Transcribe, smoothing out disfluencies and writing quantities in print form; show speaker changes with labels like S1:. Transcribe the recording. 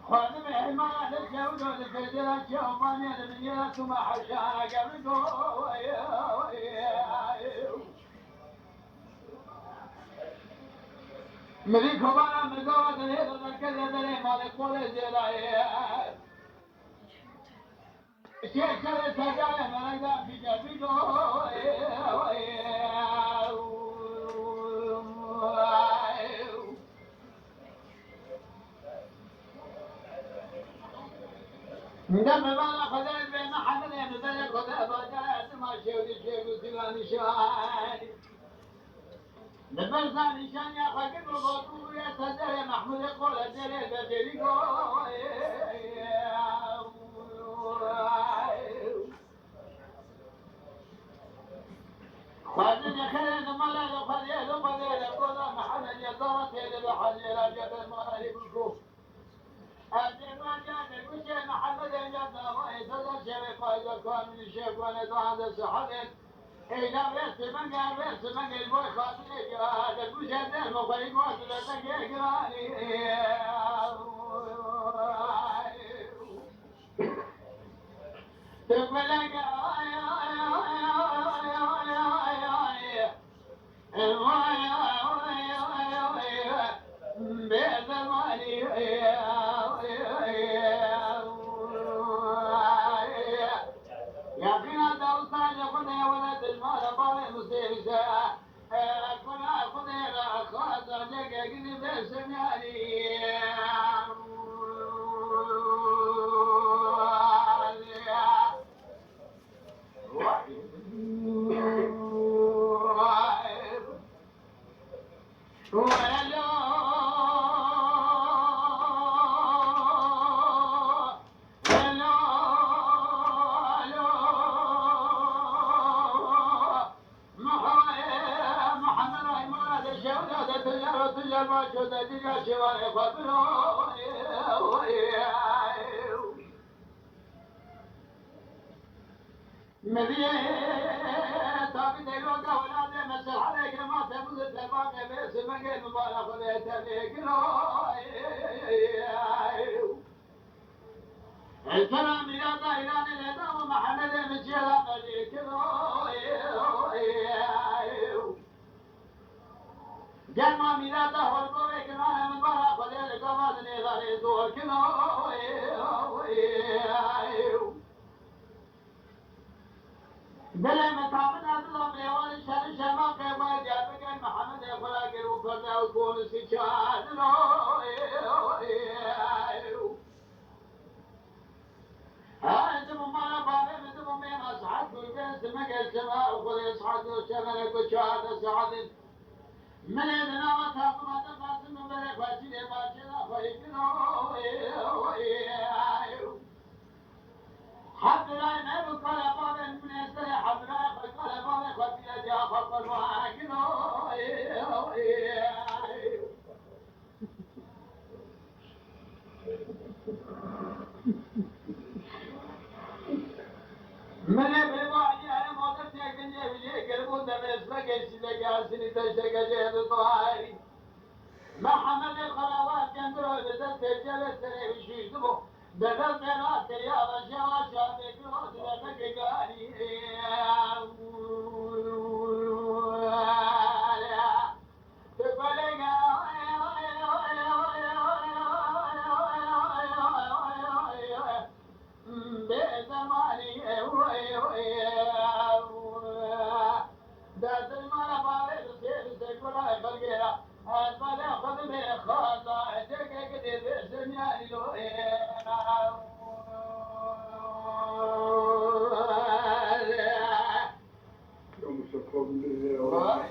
S1: خادم حماية الجود والفجر الشوفاني الدنيا ثم حشانا قبلكم مليكو بانا مقوة الهيضة الكذة دلي مالك قولي زيلاي شيء كذا سجايا ملقا في جبيكو دم بالا خذيت بين محمد يمزل خذيت وجاءت ما شيء شيء وسلاني شاي نبرزاني شان يا خاكر وبطول يا سجل محمود يقول الجليل بجريكو خذني خير مالا خذيت قول محمد يطرت يد بحجر جبل مالي بالكوف الدمان جاد الوجه محمد جدا ويتذكر شيء فايدة كان من الشيخ ونتعاد سحبت إذا بس من البوي خاطري هذا الوجه ده المفرق واصل لك جراني تقبلك السلام يا طيران الهدى ومحمد المجيلة مليك جمع ميلاده والبوريك معنا من برا خليل قماد نظري دور بلا متعمل الله بيوان الشر شماق يبقى جابك محمد يخلاق وكرنا وكون سيشاد أنتم ما نفعل أنتم من أصحاب الجنس مجل سماء وخذ يصحاب الشمال وشهادة سعادة من إذنا وتاكم أتقاسم من بريك واتشيني باشينا خيكنا حب لا ينهب كل باب من يستري حب لا يخل كل باب خطي يدي أخف الواكنا من يبرواجي أنا موضر تيكن يبجي قلبون دمسبك الشدك عسني تشتك جهد طواري محمد الخلاوات جندرو بدل تجل السري بشوش دبو بدل بينات اليابا شوا شابي في وقت لك قاري تقولي بزماني داد المال بارد سير سيكولا خلقيرا المال خذ من خاطا جاك قدير سمياني لو
S2: يوم شكرا لله